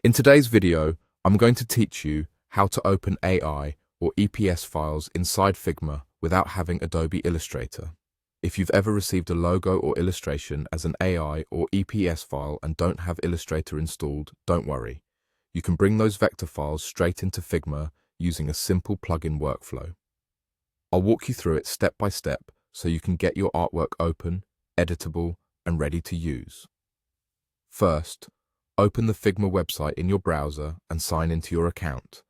In today's video, I'm going to teach you how to open AI or EPS files inside Figma without having Adobe Illustrator. If you've ever received a logo or illustration as an AI or EPS file and don't have Illustrator installed, don't worry. You can bring those vector files straight into Figma using a simple plugin workflow. I'll walk you through it step by step so you can get your artwork open, editable, and ready to use. First, open the Figma website in your browser and sign into your account.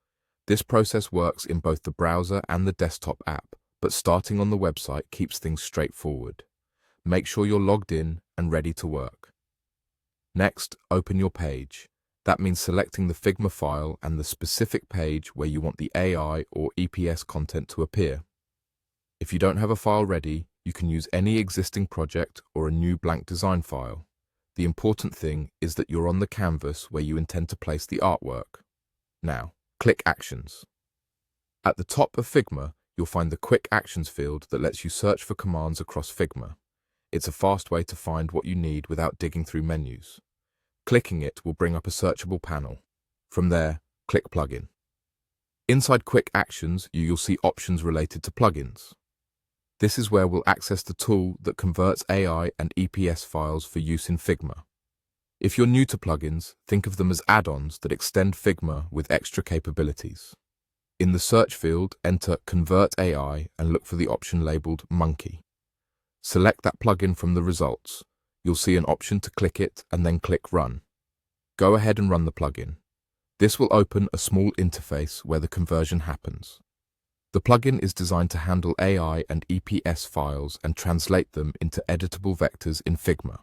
This process works in both the browser and the desktop app, but starting on the website keeps things straightforward. Make sure you're logged in and ready to work. Next, open your page. That means selecting the Figma file and the specific page where you want the AI or EPS content to appear. If you don't have a file ready, you can use any existing project or a new blank design file. The important thing is that you're on the canvas where you intend to place the artwork. Now, click Actions. At the top of Figma, you'll find the Quick Actions field that lets you search for commands across Figma. It's a fast way to find what you need without digging through menus. Clicking it will bring up a searchable panel. From there, click Plugin. Inside Quick Actions, you'll see options related to plugins. This is where we'll access the tool that converts AI and EPS files for use in Figma. If you're new to plugins, think of them as add-ons that extend Figma with extra capabilities. In the search field, enter Convert AI and look for the option labeled Monkey. Select that plugin from the results. You'll see an option to click it and then click Run. Go ahead and run the plugin. This will open a small interface where the conversion happens. The plugin is designed to handle AI and EPS files and translate them into editable vectors in Figma.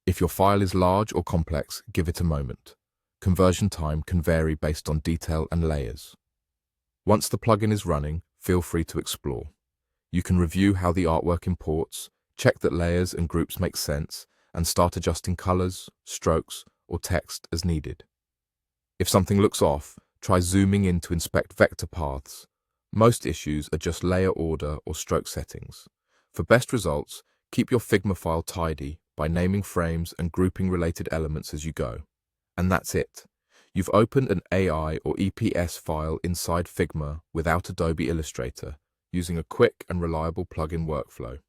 If your file is large or complex, give it a moment. Conversion time can vary based on detail and layers. Once the plugin is running, feel free to explore. You can review how the artwork imports, check that layers and groups make sense, and start adjusting colors, strokes, or text as needed. If something looks off, try zooming in to inspect vector paths. Most issues are just layer order or stroke settings. For best results, keep your Figma file tidy by naming frames and grouping related elements as you go. And that's it. You've opened an AI or EPS file inside Figma without Adobe Illustrator, using a quick and reliable plugin workflow.